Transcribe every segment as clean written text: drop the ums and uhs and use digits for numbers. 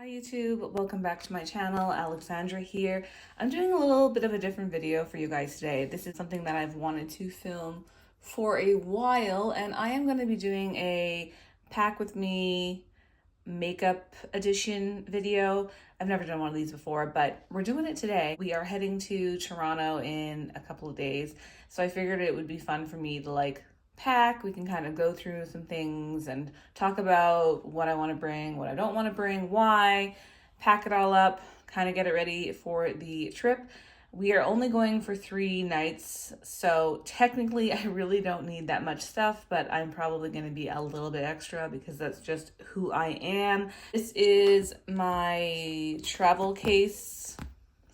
Hi YouTube, welcome back to my channel. Alexandra here. I'm doing a little bit of a different video for you guys today. This is something that I've wanted to film for a while, and I am going to be doing a pack with me makeup edition video. I've never done one of these before, but we're doing it today. We are heading to Toronto in a couple of days, so I figured it would be fun for me to pack. We can kind of go through some things and talk about what I want to bring, what I don't want to bring, why, pack it all up, kind of get it ready for the trip. We are only going for 3 nights, so technically I really don't need that much stuff, but I'm probably going to be a little bit extra because that's just who I am. This is my travel case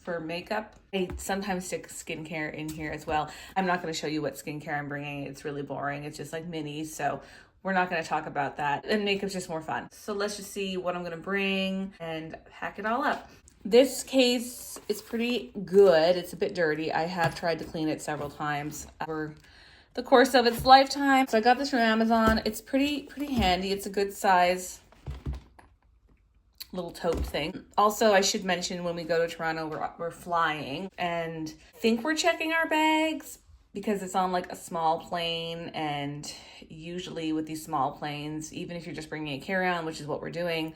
for makeup. I sometimes stick skincare in here as well. I'm not going to show you what skincare I'm bringing. It's really boring. It's just like minis, so we're not going to talk about that. And makeup's just more fun. So let's just see what I'm going to bring and pack it all up. This case is pretty good. It's a bit dirty. I have tried to clean it several times over the course of its lifetime. So I got this from Amazon. It's pretty handy. It's a good size little tote thing. Also, I should mention when we go to Toronto, we're flying, and I think we're checking our bags because it's on like a small plane, and usually with these small planes, even if you're just bringing a carry-on, which is what we're doing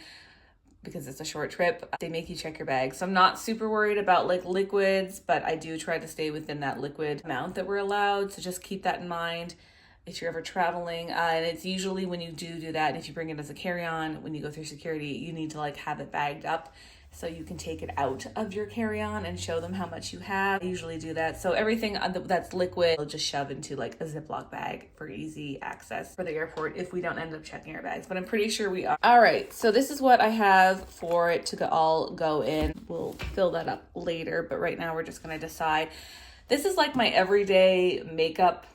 because it's a short trip, they make you check your bags. So I'm not super worried about like liquids, but I do try to stay within that liquid amount that we're allowed, so just keep that in mind if you're ever traveling. And it's usually when you do that, if you bring it as a carry-on, when you go through security, you need to have it bagged up so you can take it out of your carry-on and show them how much you have. I usually do that. So everything that's liquid, I'll just shove into a Ziploc bag for easy access for the airport if we don't end up checking our bags, but I'm pretty sure we are. All right, so this is what I have for it to all go in. We'll fill that up later, but right now we're just gonna decide. This is like my everyday makeup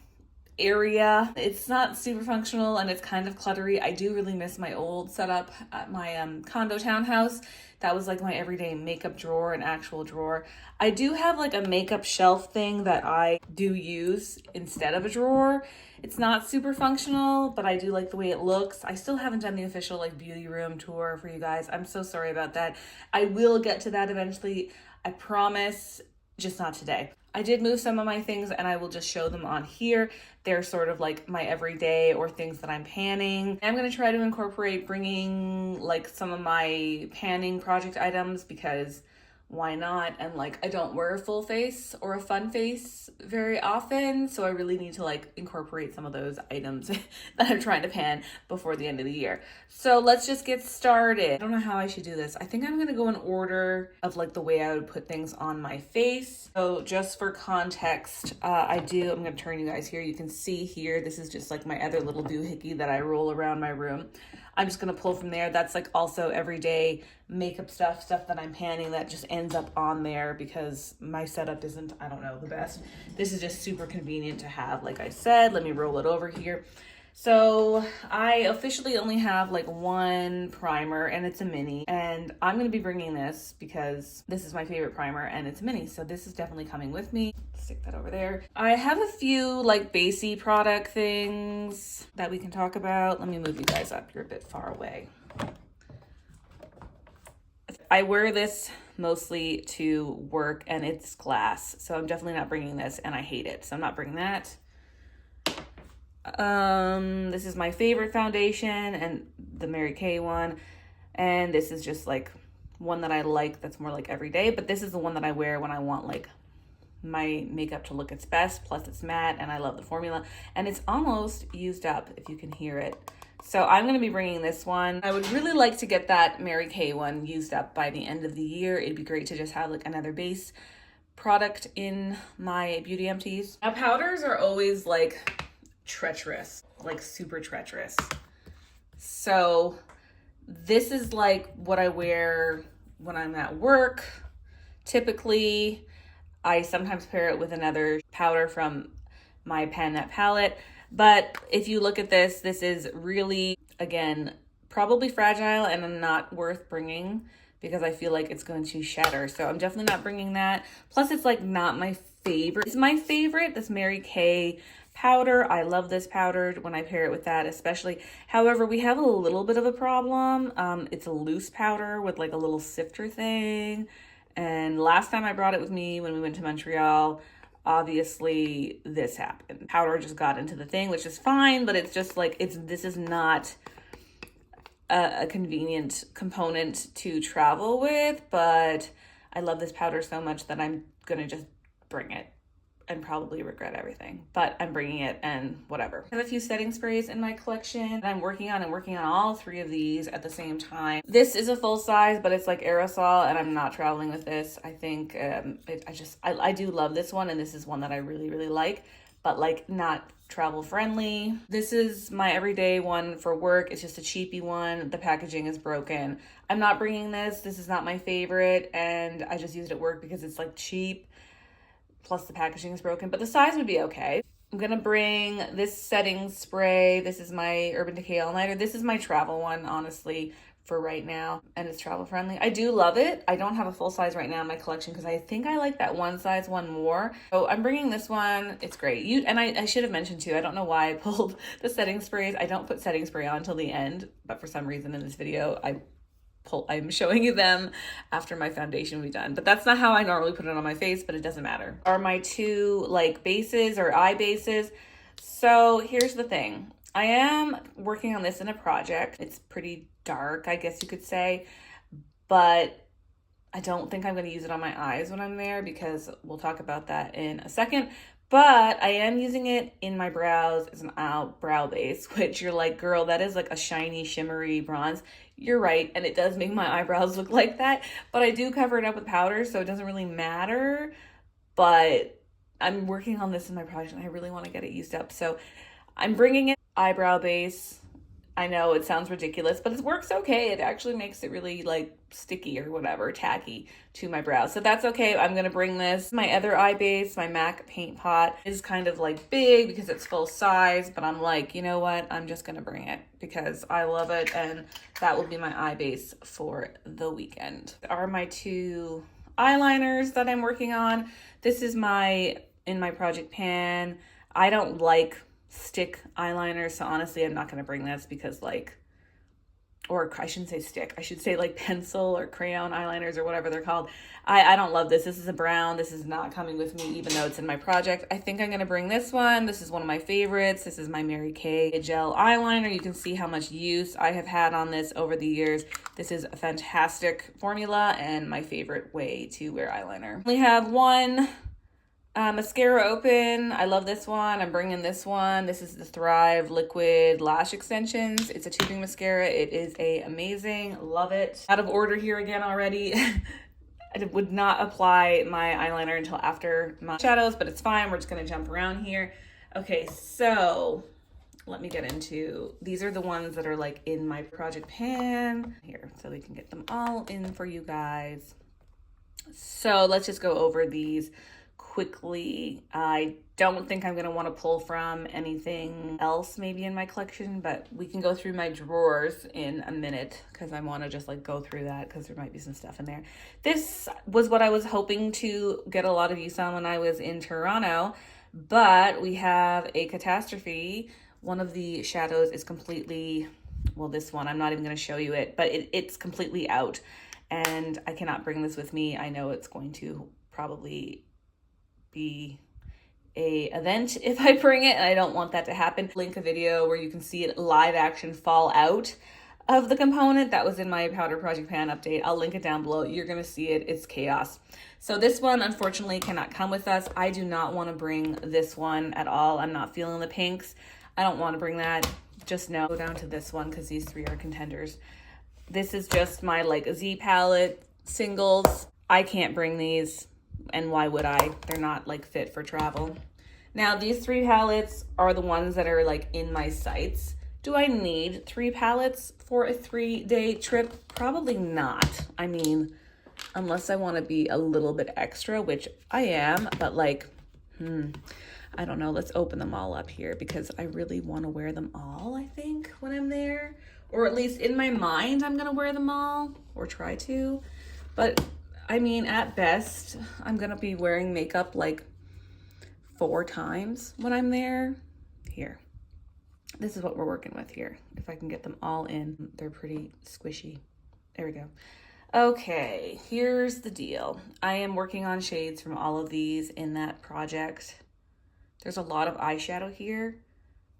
area. It's not super functional and it's kind of cluttery. I do really miss my old setup at my condo townhouse. That was like my everyday makeup drawer, an actual drawer. I do have like a makeup shelf thing that I do use instead of a drawer. It's not super functional, but I do like the way it looks. I still haven't done the official beauty room tour for you guys. I'm so sorry about that. I will get to that eventually. I promise, just not today. I did move some of my things and I will just show them on here. They're sort of like my everyday or things that I'm panning. I'm going to try to incorporate bringing some of my panning project items because why not? And I don't wear a full face or a fun face very often, so I really need to incorporate some of those items that I'm trying to pan before the end of the year. So let's just get started. I don't know how I should do this. I think I'm gonna go in order of the way I would put things on my face. So just for context, I'm gonna turn you guys here. You can see here, this is just my other little doohickey that I roll around my room. I'm just gonna pull from there. That's also everyday makeup stuff that I'm panning that just ends up on there because my setup isn't, I don't know, the best. This is just super convenient to have. Like I said, let me roll it over here. So I officially only have one primer and it's a mini, and I'm going to be bringing this because this is my favorite primer and it's a mini. So this is definitely coming with me. Stick that over there. I have a few basic product things that we can talk about. Let me move you guys up. You're a bit far away. I wear this mostly to work and it's glass, so I'm definitely not bringing this, and I hate it, so I'm not bringing that. This is my favorite foundation, and the Mary Kay one, and this is just one that I like that's more everyday, but this is the one that I wear when I want my makeup to look its best. Plus it's matte and I love the formula, and it's almost used up if you can hear it. So I'm going to be bringing this one. I would really like to get that Mary Kay one used up by the end of the year. It'd be great to just have another base product in my beauty empties. Now powders are always treacherous, super treacherous. So this is what I wear when I'm at work. Typically, I sometimes pair it with another powder from my Pan Net palette. But if you look at this, this is really, again, probably fragile and not worth bringing because I feel like it's going to shatter. So I'm definitely not bringing that. Plus it's not my favorite. It's my favorite, this Mary Kay powder. I love this powder when I pair it with that, especially. However, we have a little bit of a problem. It's a loose powder with like a little sifter thing. And last time I brought it with me when we went to Montreal, obviously this happened. Powder just got into the thing, which is fine, but it's just like, this is not a convenient component to travel with, but I love this powder so much that I'm gonna just bring it and probably regret everything, but I'm bringing it and whatever. I have a few setting sprays in my collection that I'm working on all 3 of these at the same time. This is a full size, but it's like aerosol, and I'm not traveling with this. I think I do love this one, and this is one that I really, really like, but like not travel friendly. This is my everyday one for work. It's just a cheapy one. The packaging is broken. I'm not bringing this. This is not my favorite, and I just use it at work because it's like cheap. Plus the packaging is broken, but the size would be okay. I'm gonna bring this setting spray. This is my Urban Decay All Nighter. This is my travel one, honestly, for right now, and it's travel friendly. I do love it. I don't have a full size right now in my collection because I think I like that one size one more. So I'm bringing this one. It's great. And I should have mentioned too, I don't know why I pulled the setting sprays. I don't put setting spray on till the end, but for some reason in this video, I'm showing you them after my foundation will be done, but that's not how I normally put it on my face, but it doesn't matter. Are my 2 like bases or eye bases. So here's the thing. I am working on this in a project. It's pretty dark, I guess you could say, but I don't think I'm going to use it on my eyes when I'm there because we'll talk about that in a second. But I am using it in my brows as an brow base, which you're like, girl, that is like a shiny, shimmery bronze. You're right, and it does make my eyebrows look like that, but I do cover it up with powder, so it doesn't really matter. But I'm working on this in my project, and I really want to get it used up. So I'm bringing it eyebrow base. I know it sounds ridiculous, but it works okay. It actually makes it really like sticky or whatever, tacky to my brows. So that's okay. I'm going to bring this. My other eye base, my MAC Paint Pot, is kind of like big because it's full size, but I'm like, you know what? I'm just going to bring it because I love it, and that will be my eye base for the weekend. Are my 2 eyeliners that I'm working on. This is in my project pan. I don't like stick eyeliner, so honestly I'm not going to bring this because or I shouldn't say stick, I should say like pencil or crayon eyeliners or whatever they're called. I don't love this. This is a brown. This is not coming with me even though it's in my project. I think I'm going to bring this one. This is one of my favorites. This is my Mary Kay gel eyeliner. You can see how much use I have had on this over the years. This is a fantastic formula and my favorite way to wear eyeliner. We have one mascara open. I love this one. I'm bringing this one. This is the Thrive Liquid Lash Extensions. It's a tubing mascara. It is amazing. Love it. Out of order here again already. I would not apply my eyeliner until after my shadows, but it's fine. We're just going to jump around here. Okay, so let me get into, these are the ones that are like in my project pan here, so we can get them all in for you guys. So let's just go over these quickly. I don't think I'm going to want to pull from anything else maybe in my collection, but we can go through my drawers in a minute because I want to just like go through that because there might be some stuff in there. This was what I was hoping to get a lot of use on when I was in Toronto, but we have a catastrophe. One of the shadows is completely, well, this one, I'm not even going to show you it, but it's completely out and I cannot bring this with me. I know it's going to probably be a event if I bring it, and I don't want that to happen. Link a video where you can see it live action fall out of the component that was in my powder project pan update. I'll link it down below. You're gonna see it. It's chaos. So this one unfortunately cannot come with us. I do not want to bring this one at all. I'm not feeling the pinks. I don't want to bring that. Just know, go down to this one because these 3 are contenders. This is just my like Z palette singles. I can't bring these. And why would I? They're not like fit for travel. Now these 3 palettes are the ones that are like in my sights. Do I need 3 palettes for a 3-day trip? Probably not. I mean, unless I want to be a little bit extra, which I am, but like, I don't know. Let's open them all up here because I really want to wear them all, I think, when I'm there. Or at least in my mind, I'm going to wear them all or try to. But I mean, at best, I'm going to be wearing makeup like 4 times when I'm there. here. This is what we're working with here. If I can get them all in, they're pretty squishy. There we go. Okay, here's the deal. I am working on shades from all of these in that project. There's a lot of eyeshadow here.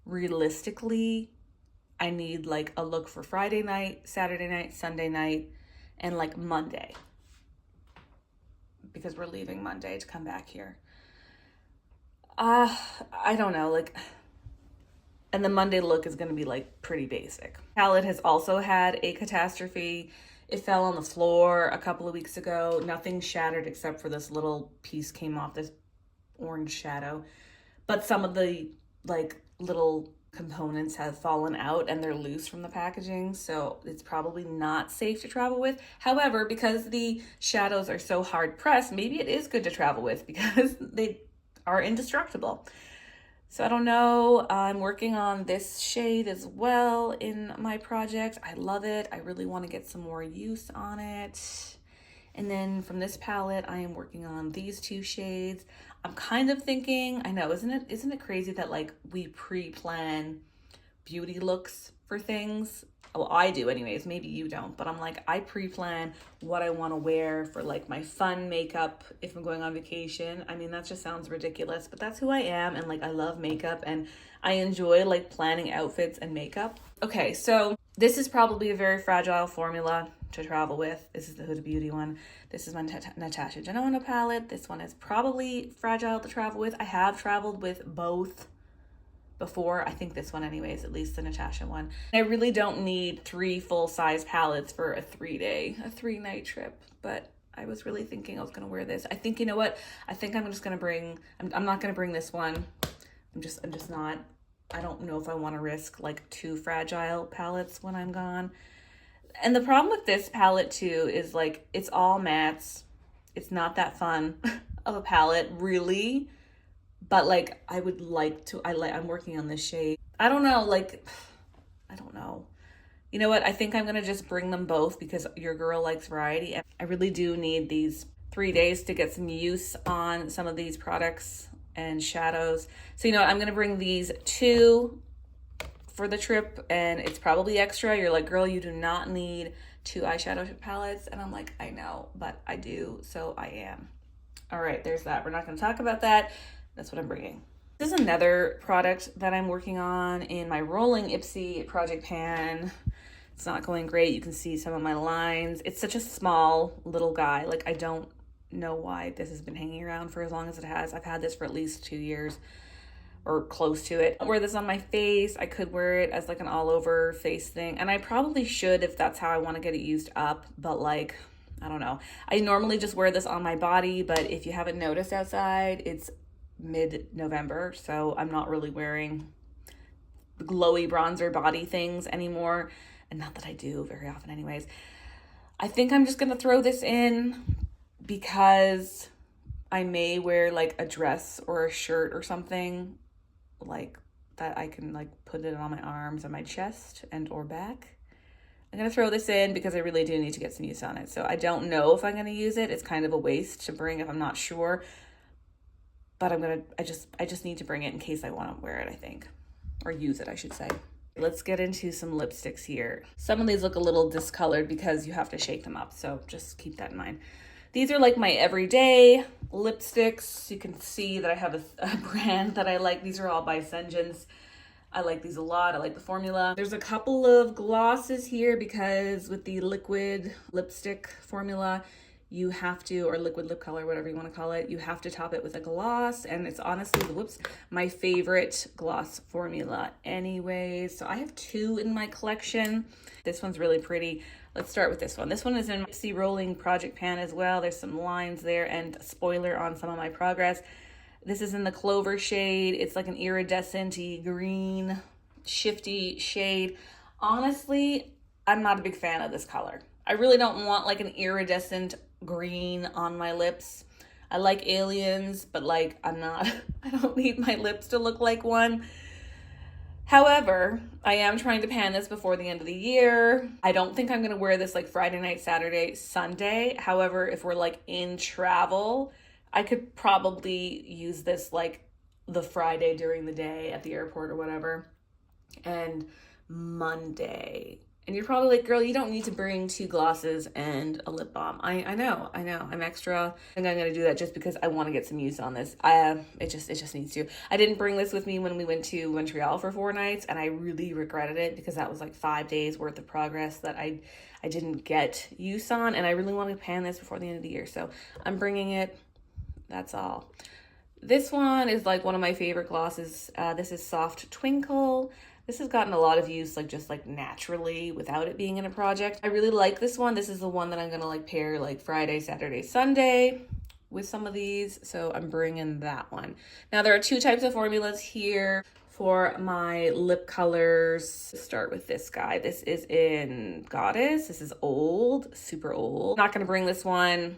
Realistically, I need like a look for Friday night, Saturday night, Sunday night, and like Monday, because we're leaving Monday to come back here. I don't know, like, and the Monday look is going to be like pretty basic. Palette has also had a catastrophe. It fell on the floor a couple of weeks ago. Nothing shattered except for this little piece came off, this orange shadow. But some of the like little components have fallen out and they're loose from the packaging, so it's probably not safe to travel with. However, because the shadows are so hard pressed, maybe it is good to travel with because they are indestructible. So I don't know. I'm working on this shade as well in my project. I love it. I really want to get some more use on it. And then from this palette, I am working on these two shades. I'm kind of thinking, I know, isn't it crazy that like we pre-plan beauty looks for things? Well, I do anyways, maybe you don't, but I'm like, I pre-plan what I want to wear for like my fun makeup if I'm going on vacation. I mean, that just sounds ridiculous, but that's who I am. And like, I love makeup and I enjoy like planning outfits and makeup. Okay, so this is probably a very fragile formula to travel with. This is the Huda Beauty one. This is my Natasha Denona palette. This one is probably fragile to travel with. I have traveled with both before. I think this one anyways, at least the Natasha one. I really don't need 3 full-size palettes for a 3-night trip, but I was really thinking I was gonna wear this. I think, you know what? I think I'm just gonna bring, I'm not gonna bring this one. I'm just not. I don't know if I want to risk like 2 fragile palettes when I'm gone. And the problem with this palette too is like, it's all mattes. It's not that fun of a palette, really. But like, I would like to, I'm working on this shade. I don't know, like, I don't know. You know what? I think I'm going to just bring them both because your girl likes variety. And I really do need these 3 days to get some use on some of these products and shadows. So, you know what? I'm going to bring these 2 for the trip, and it's probably extra. You're like, girl, you do not need 2 eyeshadow palettes. And I'm like, I know, but I do, so I am. All right, there's that. We're not going to talk about that. That's what I'm bringing. This is another product that I'm working on in my rolling Ipsy project pan. It's not going great. You can see some of my lines. It's such a small little guy. Like, I don't know why this has been hanging around for as long as it has. I've had this for at least 2 years or close to it. I wear this on my face. I could wear it as like an all over face thing. And I probably should if that's how I want to get it used up. But like, I don't know. I normally just wear this on my body. But if you haven't noticed outside, it's mid-November. So I'm not really wearing glowy bronzer body things anymore. And not that I do very often anyways. I think I'm just going to throw this in because I may wear like a dress or a shirt or something like that. I can like put it on my arms or my chest and or back. I'm going to throw this in because I really do need to get some use on it. So I don't know if I'm going to use it. It's kind of a waste to bring if I'm not sure. But I just need to bring it in case I want to wear it, I think. Or use it, I should say. Let's get into some lipsticks here. Some of these look a little discolored because you have to shake them up. So just keep that in mind. These are like my everyday lipsticks. You can see that I have a brand that I like. These are all by Sengens. I like these a lot. I like the formula. There's a couple of glosses here because with the liquid lipstick formula, you have to, or liquid lip color, whatever you want to call it, you have to top it with a gloss. And it's honestly, my favorite gloss formula anyways. So I have 2 in my collection. This one's really pretty. Let's start with this one. This one is in Ipsy Rolling Project Pan as well. There's some lines there and a spoiler on some of my progress. This is in the Clover shade. It's like an iridescent-y green, shifty shade. Honestly, I'm not a big fan of this color. I really don't want like an iridescent green on my lips. I like aliens, but like I don't need my lips to look like one. However, I am trying to pan this before the end of the year. I don't think I'm going to wear this like Friday night, Saturday, Sunday. However, if we're like in travel, I could probably use this like the Friday during the day at the airport or whatever, and Monday. And you're probably like, girl, you don't need to bring 2 glosses and a lip balm. I know. I'm extra. I think I'm gonna do that just because I want to get some use on this. It just needs to. I didn't bring this with me when we went to Montreal for 4 nights, and I really regretted it because that was like 5 days worth of progress that I didn't get use on, and I really want to pan this before the end of the year. So I'm bringing it. That's all. This one is like one of my favorite glosses. This is Soft Twinkle. This has gotten a lot of use, like just like naturally without it being in a project. I really like this one. This is the one that I'm gonna like pair like Friday, Saturday, Sunday with some of these. So I'm bringing that one. Now there are 2 types of formulas here for my lip colors. Start with this guy. This is in Goddess. This is old, super old. Not gonna bring this one.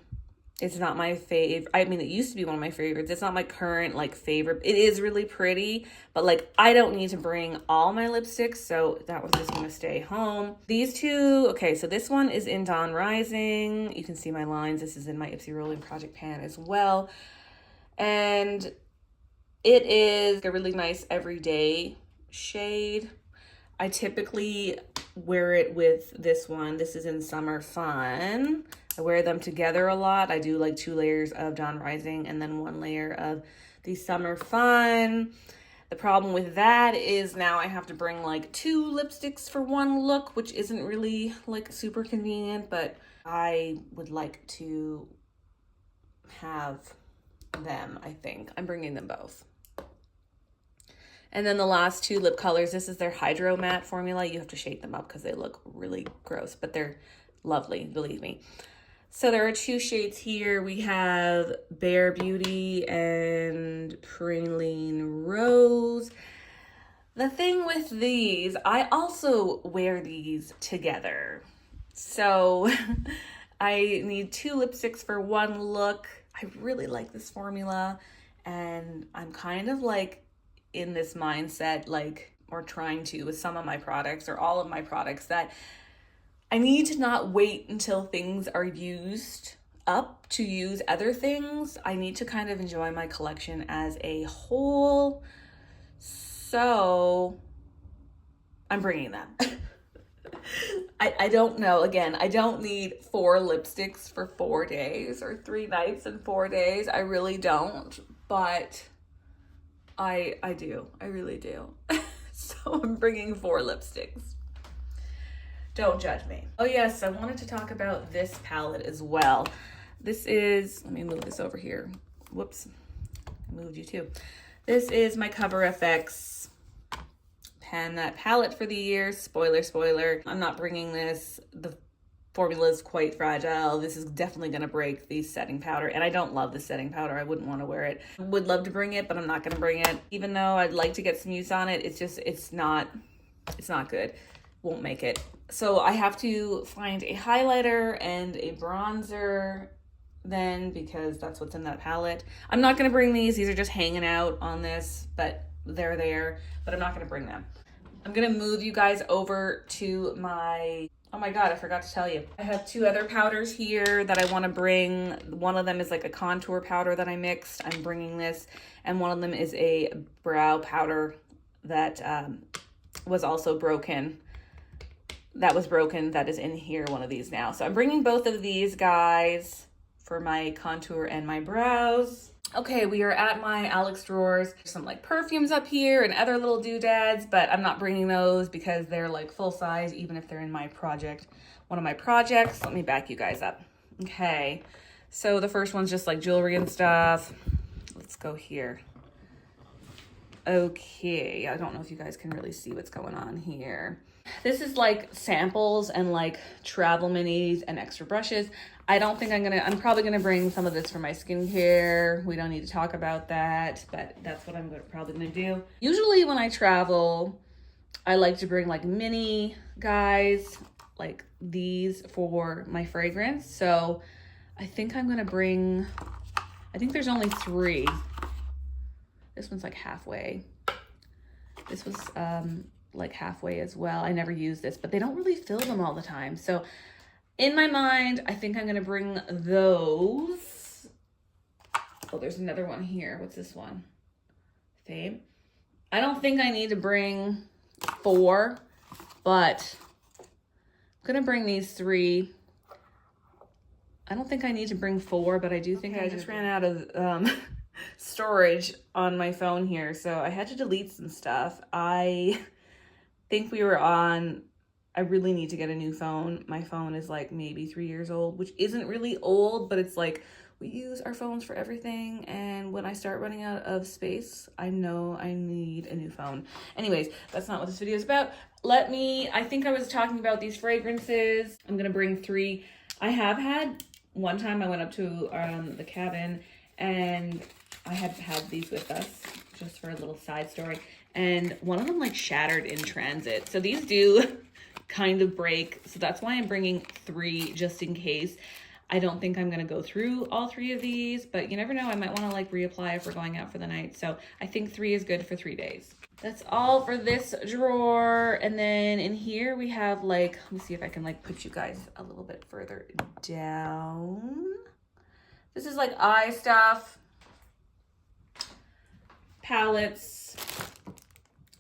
It's not my favorite. I mean, it used to be one of my favorites. It's not my current like favorite. It is really pretty, but like I don't need to bring all my lipsticks, so that was just gonna stay home. These 2, okay, so this one is in Dawn Rising. You can see my lines. This is in my Ipsy Rolling Project pan as well. And it is a really nice everyday shade. I typically wear it with this one. This is in Summer Fun. I wear them together a lot. I do like 2 layers of Dawn Rising and then 1 layer of the Summer Fun. The problem with that is now I have to bring like 2 lipsticks for 1 look, which isn't really like super convenient, but I would like to have them, I think. I'm bringing them both. And then the last 2 lip colors, this is their Hydro Matte formula. You have to shake them up because they look really gross, but they're lovely, believe me. So there are 2 shades here. We have Bare Beauty and Praline Rose. The thing with these, I also wear these together. So I need 2 lipsticks for 1 look. I really like this formula, and I'm kind of like in this mindset, like, or trying to with some of my products or all of my products, that I need to not wait until things are used up to use other things. I need to kind of enjoy my collection as a whole. So I'm bringing them. I don't know. Again, I don't need 4 lipsticks for 4 days or 3 nights and 4 days. I really don't, but I do. I really do. So I'm bringing 4 lipsticks. Don't judge me. Oh yes, I wanted to talk about this palette as well. This is, let me move this over here. Whoops, I moved you too. This is my Cover FX pan palette for the year. Spoiler, spoiler. I'm not bringing this. The formula is quite fragile. This is definitely gonna break the setting powder, and I don't love the setting powder. I wouldn't want to wear it. Would love to bring it, but I'm not gonna bring it. Even though I'd like to get some use on it, it's not good. Won't make it. So I have to find a highlighter and a bronzer then, because that's what's in that palette. I'm not gonna bring these. These are just hanging out on this, but they're there, but I'm not gonna bring them. I'm gonna move you guys over to my, oh my God, I forgot to tell you. I have 2 other powders here that I wanna bring. One of them is like a contour powder that I mixed. I'm bringing this. And one of them is a brow powder that was also broken. That is in here, one of these now. So I'm bringing both of these guys for my contour and my brows. Okay, we are at my Alex drawers. There's some like perfumes up here and other little doodads, but I'm not bringing those because they're like full size, even if they're in my project, one of my projects. Let me back you guys up. Okay, so the first one's just like jewelry and stuff. Let's go here. Okay, I don't know if you guys can really see what's going on here. This is like samples and like travel minis and extra brushes. I'm probably gonna bring some of this for my skincare. We don't need to talk about that, but that's what I'm probably gonna do. Usually when I travel, I like to bring like mini guys like these for my fragrance. So I think I'm gonna bring, I think there's only 3. This one's like halfway. This was like halfway as well. I never use this, but they don't really fill them all the time. So in my mind, I think I'm gonna bring those. Oh, there's another one here. What's this one? babe. I don't think I need to bring 4, but I'm gonna bring these 3. I don't think I need to bring 4, but I do think I just ran out of storage on my phone here, so I had to delete some stuff. I think we were on, I really need to get a new phone. My phone is like maybe 3 years old, which isn't really old, but it's like we use our phones for everything, and when I start running out of space, I know I need a new phone. Anyways, that's not what this video is about. I think I was talking about these fragrances. I'm gonna bring 3. I have had, one time I went up to the cabin and I had these with us, just for a little side story, and one of them like shattered in transit. So these do kind of break, so that's why I'm bringing 3 just in case. I don't think I'm gonna go through all 3 of these, but you never know, I might wanna like reapply if we're going out for the night. So I think 3 is good for 3 days. That's all for this drawer. And then in here we have like, let me see if I can like put you guys a little bit further down. This is like eye stuff, palettes.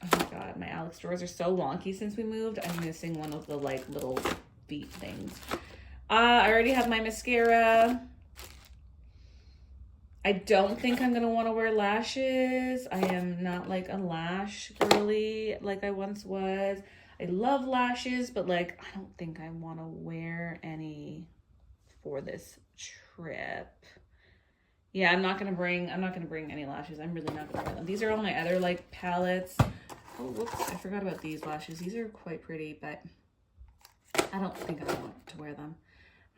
Oh my God, my Alex drawers are so wonky since we moved. I'm missing one of the like little feet things. I already have my mascara. I don't think I'm gonna want to wear lashes. I am not like a lash girly like I once was. I love lashes, but like I don't think I want to wear any for this trip. Yeah, I'm not gonna bring any lashes. I'm really not gonna wear them. These are all my other like palettes. Oh, whoops, I forgot about these lashes. These are quite pretty, but I don't think I want to wear them.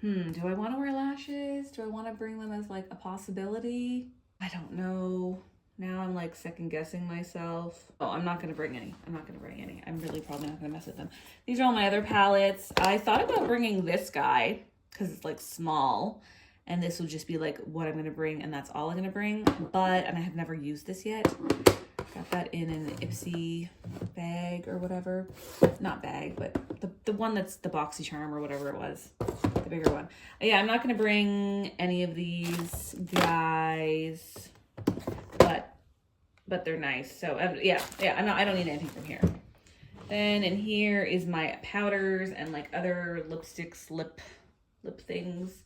Do I want to wear lashes? Do I want to bring them as like a possibility? I don't know. Now I'm like second guessing myself. Oh, I'm not going to bring any. I'm really probably not going to mess with them. These are all my other palettes. I thought about bringing this guy because it's like small, and this will just be like what I'm going to bring, and that's all I'm going to bring. And I have never used this yet. Got that in an Ipsy bag or whatever. Not bag, but the one that's the BoxyCharm or whatever it was. The bigger one. Yeah, I'm not going to bring any of these guys, but they're nice. So yeah, I don't need anything from here. Then in here is my powders and like other lipsticks, lip things.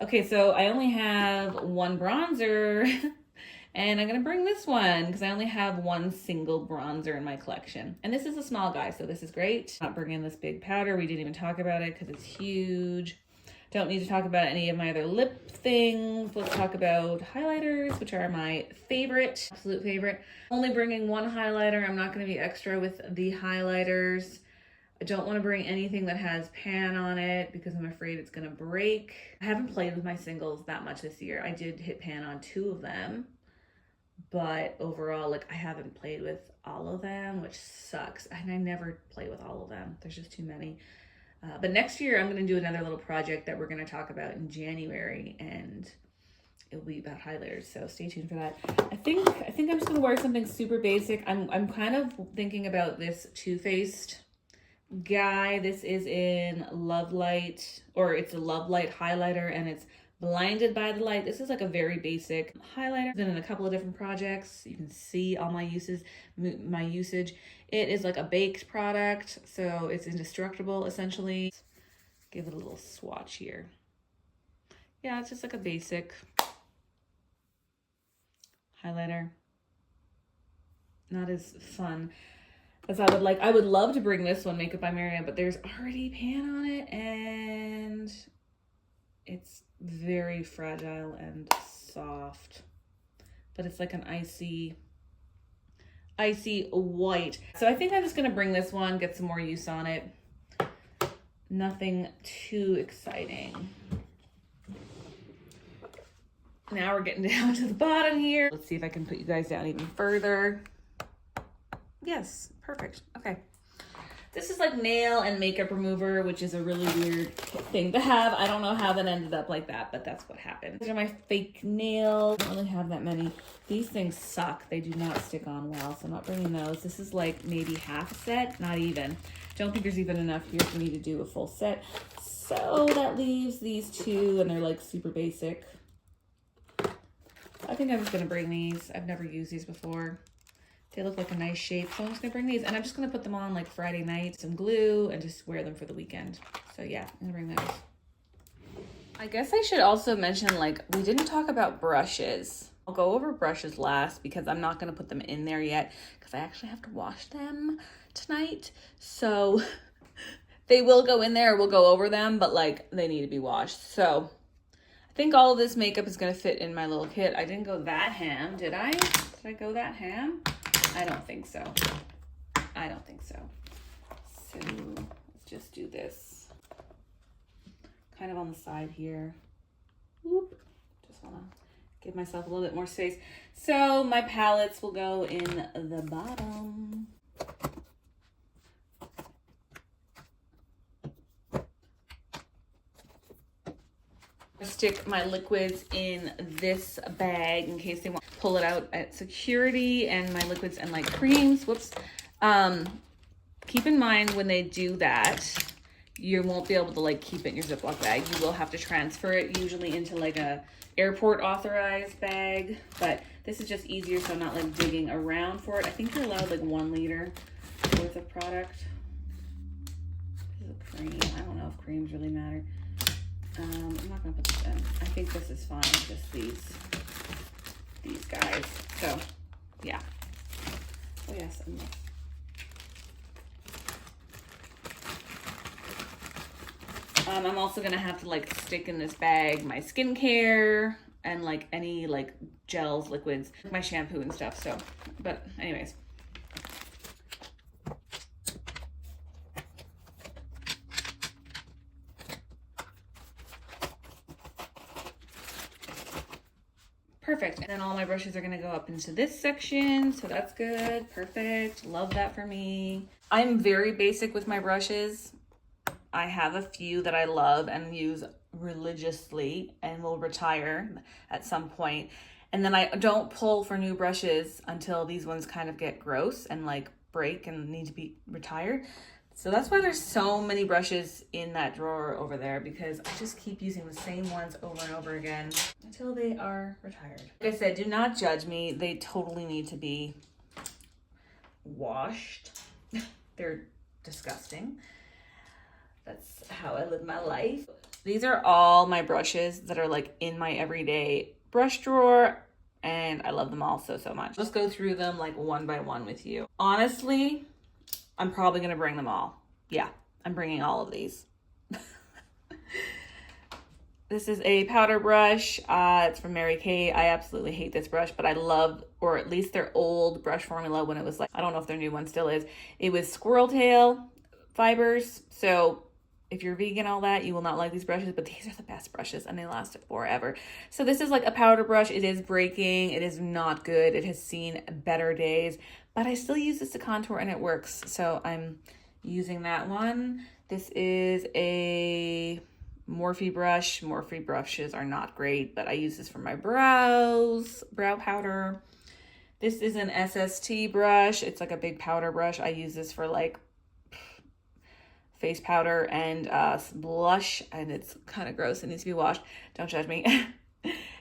Okay, so I only have one bronzer. And I'm going to bring this one because I only have one single bronzer in my collection. And this is a small guy, so this is great. Not bringing this big powder. We didn't even talk about it because it's huge. Don't need to talk about any of my other lip things. Let's talk about highlighters, which are my favorite, absolute favorite. Only bringing one highlighter. I'm not going to be extra with the highlighters. I don't want to bring anything that has pan on it because I'm afraid it's going to break. I haven't played with my singles that much this year. I did hit pan on 2 of them. But overall, like I haven't played with all of them, which sucks. And I never play with all of them. There's just too many. But next year, I'm going to do another little project that we're going to talk about in January, and it'll be about highlighters. So stay tuned for that. I think I'm just going to wear something super basic. I'm kind of thinking about this Too Faced guy. This is in Love Light, or it's a Love Light highlighter, and it's Blinded by the Light. This is like a very basic highlighter. Been in a couple of different projects. You can see all my usage. It is like a baked product, so it's indestructible essentially. Give it a little swatch here. Yeah, it's just like a basic highlighter. Not as fun as I would like. I would love to bring this one, Makeup by Marianne, but there's already pan on it, and it's very fragile and soft, but it's like an icy white. So I think I'm just gonna bring this one, get some more use on it. Nothing too exciting. Now we're getting down to the bottom here. Let's see if I can put you guys down even further. Yes, perfect. Okay. This is like nail and makeup remover, which is a really weird thing to have. I don't know how that ended up like that, but that's what happened. These are my fake nails. I don't really have that many. These things suck. They do not stick on well, so I'm not bringing those. This is like maybe half a set, not even. Don't think there's even enough here for me to do a full set. So that leaves these 2, and they're like super basic. I think I'm just gonna bring these. I've never used these before. They look like a nice shape. So I'm just gonna bring these and I'm just gonna put them on like Friday night, some glue, and just wear them for the weekend. So yeah, I'm gonna bring those. I guess I should also mention, like, we didn't talk about brushes. I'll go over brushes last because I'm not gonna put them in there yet because I actually have to wash them tonight. So they will go in there, we'll go over them, but like they need to be washed. So I think all of this makeup is gonna fit in my little kit. I didn't go that ham, did I? Did I go that ham? I don't think so. I don't think so. So let's just do this. Kind of on the side here. Whoop. Just wanna give myself a little bit more space. So my palettes will go in the bottom. Stick my liquids in this bag in case they want to pull it out at security, and my liquids and like creams. Whoops. Keep in mind when they do that, you won't be able to like keep it in your Ziploc bag. You will have to transfer it usually into like a airport authorized bag, but this is just easier so I'm not like digging around for it. I think you're allowed like 1 liter worth of product. This is a cream. I don't know if creams really matter. I'm not gonna put this in. I think this is fine, just these guys. So yeah. Oh yes, and this. I'm also gonna have to like stick in this bag my skincare and like any like gels, liquids, my shampoo and stuff. So, but anyways. Perfect. And then all my brushes are gonna go up into this section. So that's good. Perfect. Love that for me. I'm very basic with my brushes. I have a few that I love and use religiously and will retire at some point. And then I don't pull for new brushes until these ones kind of get gross and like break and need to be retired. So that's why there's so many brushes in that drawer over there, because I just keep using the same ones over and over again until they are retired. Like I said, do not judge me. They totally need to be washed. They're disgusting. That's how I live my life. These are all my brushes that are like in my everyday brush drawer, and I love them all so much. Let's go through them like one by one with you. Honestly, I'm probably gonna bring them all. Yeah, I'm bringing all of these. This is a powder brush. It's from Mary Kay. I absolutely hate this brush, but I love, or at least their old brush formula when it was like, I don't know if their new one still is. It was squirrel tail fibers. So if you're vegan, all that, you will not like these brushes, but these are the best brushes and they last forever. So this is like a powder brush. It is breaking. It is not good. It has seen better days, but I still use this to contour and it works. So I'm using that one. This is a Morphe brush. Morphe brushes are not great, but I use this for my brows, brow powder. This is an SST brush. It's like a big powder brush. I use this for like face powder and blush, and it's kind of gross. It needs to be washed. Don't judge me.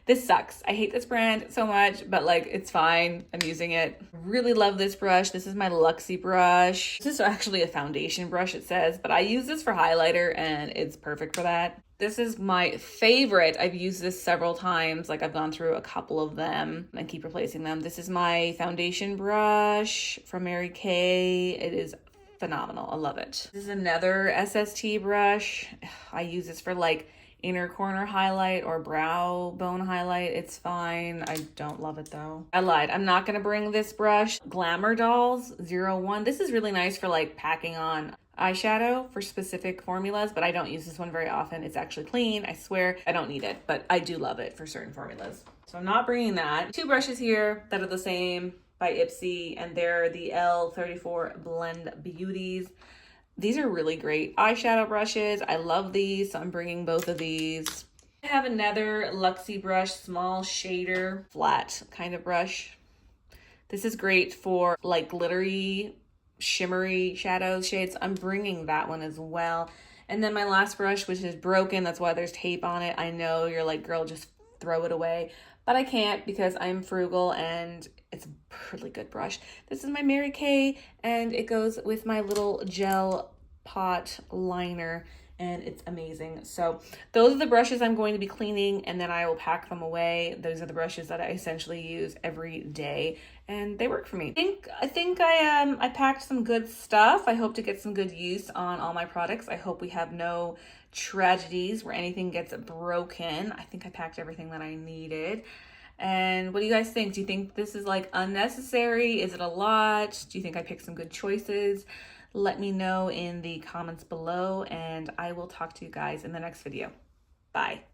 This sucks. I hate this brand so much, but like it's fine. I'm using it. Really love this brush. This is my Luxie brush. This is actually a foundation brush, it says, but I use this for highlighter and it's perfect for that. This is my favorite. I've used this several times. Like I've gone through a couple of them and keep replacing them. This is my foundation brush from Mary Kay. It is phenomenal. I love it. This is another SST brush. I use this for like inner corner highlight or brow bone highlight. It's fine. I don't love it though. I lied. I'm not gonna bring this brush. Glamour Dolls 01. This is really nice for like packing on eyeshadow for specific formulas, but I don't use this one very often. It's actually clean. I swear I don't need it, but I do love it for certain formulas. So I'm not bringing that. Two brushes here that are the same by Ipsy, and they're the L34 Blend Beauties. These are really great eyeshadow brushes. I love these, so I'm bringing both of these. I have another Luxie brush, small shader, flat kind of brush. This is great for like glittery, shimmery shadows, shades. I'm bringing that one as well. And then my last brush, which is broken, that's why there's tape on it. I know you're like, girl, just throw it away. but I can't because I'm frugal and it's a really good brush. This is my Mary Kay and it goes with my little gel pot liner and it's amazing. So those are the brushes I'm going to be cleaning and then I will pack them away. Those are the brushes that I essentially use every day and they work for me. I think I packed some good stuff. I hope to get some good use on all my products. I hope we have no tragedies where anything gets broken. I think I packed everything that I needed. And what do you guys think? Do you think this is like unnecessary? Is it a lot? Do you think I picked some good choices? Let me know in the comments below and I will talk to you guys in the next video. Bye.